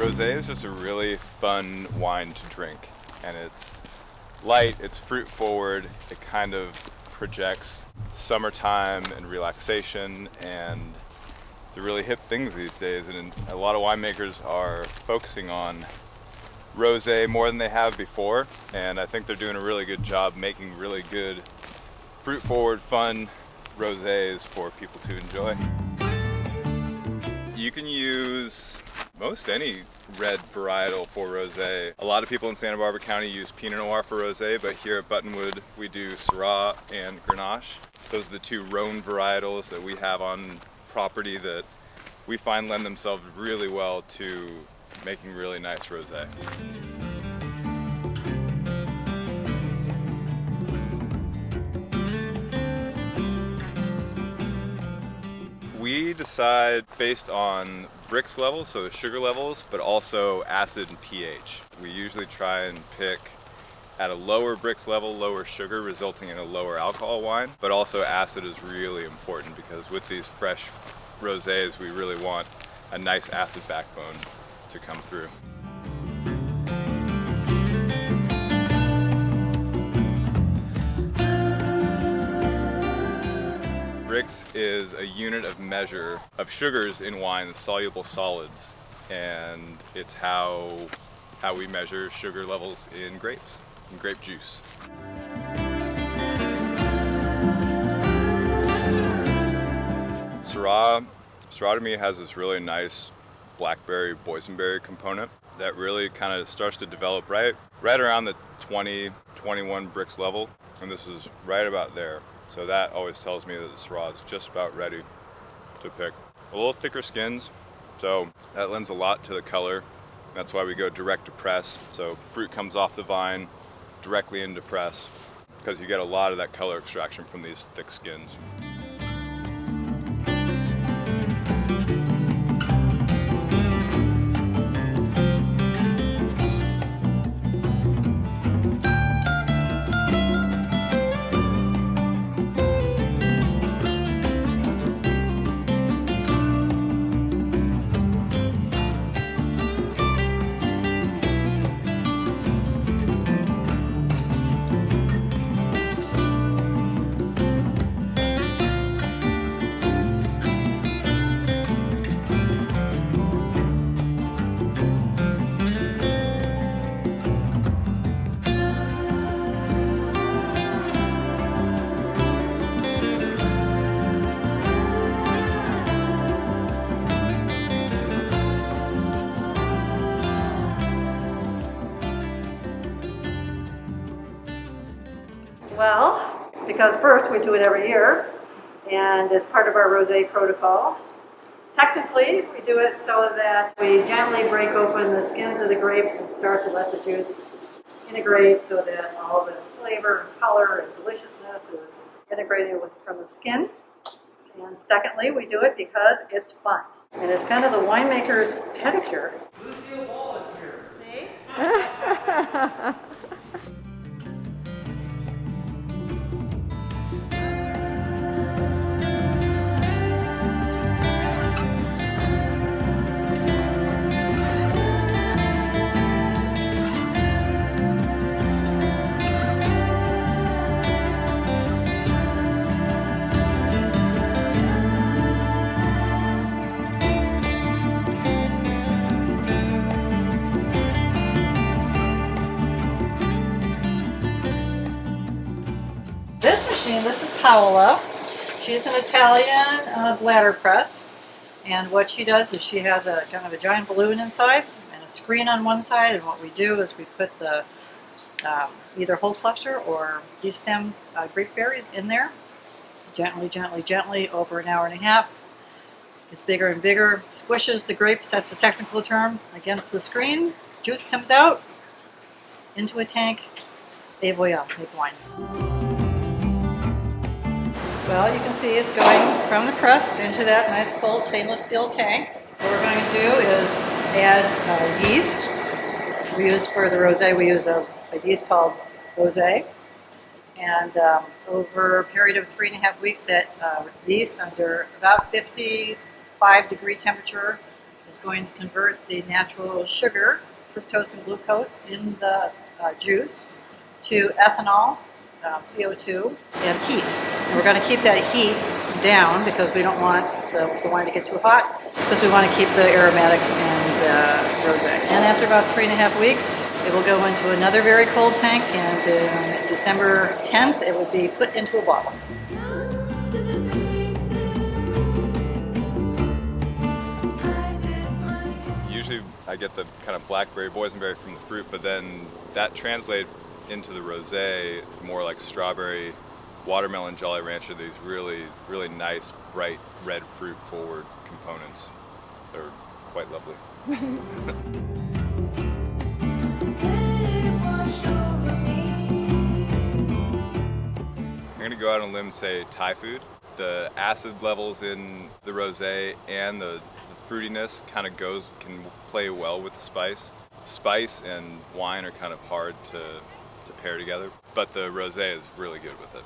Rosé is just a really fun wine to drink, and it's light, it's fruit forward, it kind of projects summertime and relaxation, and it's a really hip thing these days, and a lot of winemakers are focusing on Rosé more than they have before, and I think they're doing a really good job making really good fruit forward, fun Rosés for people to enjoy. You can use most any red varietal for Rosé. A lot of people in Santa Barbara County use Pinot Noir for Rosé, but here at Buttonwood we do Syrah and Grenache. Those are the two Rhone varietals that we have on property that we find lend themselves really well to making really nice Rosé. We decide based on Brix levels, so the sugar levels, but also acid and pH. We usually try and pick at a lower Brix level, lower sugar, resulting in a lower alcohol wine, but also acid is really important because with these fresh Rosés, we really want a nice acid backbone to come through. Brix is a unit of measure of sugars in wine, soluble solids, and it's how we measure sugar levels in grapes, in grape juice. Syrah to me has this really nice blackberry boysenberry component that really kind of starts to develop right around the 20-21 Brix level, and this is right about there. So that always tells me that the Syrah is just about ready to pick. A little thicker skins, so that lends a lot to the color. That's why we go direct to press. So fruit comes off the vine directly into press because you get a lot of that color extraction from these thick skins. Well, because first we do it every year, and it's part of our Rosé protocol. Technically, we do it so that we gently break open the skins of the grapes and start to let the juice integrate so that all the flavor and color and deliciousness is integrated from the skin. And secondly, we do it because it's fun. And it's kind of the winemaker's pedicure. Lucille Ball is here. See? This is Paola. She's an Italian bladder press, and what she does is she has a kind of a giant balloon inside and a screen on one side, and what we do is we put the either whole cluster or destem grape berries in there, gently, gently, gently over an hour and a half. It's bigger and bigger, squishes the grapes, that's a technical term, against the screen. Juice comes out into a tank, et voila, make wine. Well, you can see it's going from the press into that nice cold stainless steel tank. What we're going to do is add yeast. We use for the rosé, we use a yeast called Rosé. And over a period of 3.5 weeks, that yeast under about 55 degree temperature is going to convert the natural sugar, fructose and glucose in the juice to ethanol, CO2, and heat. And we're going to keep that heat down because we don't want the wine to get too hot, because we want to keep the aromatics and the rosé. And after about 3.5 weeks, it will go into another very cold tank, and on December 10th, it will be put into a bottle. Usually I get the kind of blackberry, boysenberry from the fruit, but then that translates into the rosé more like strawberry, watermelon, Jolly Rancher, these really, really nice, bright, red fruit forward components. They're quite lovely. I'm gonna go out on a limb and say Thai food. The acid levels in the rosé and the fruitiness kind of can play well with the spice. Spice and wine are kind of hard to pair together, but the rosé is really good with it.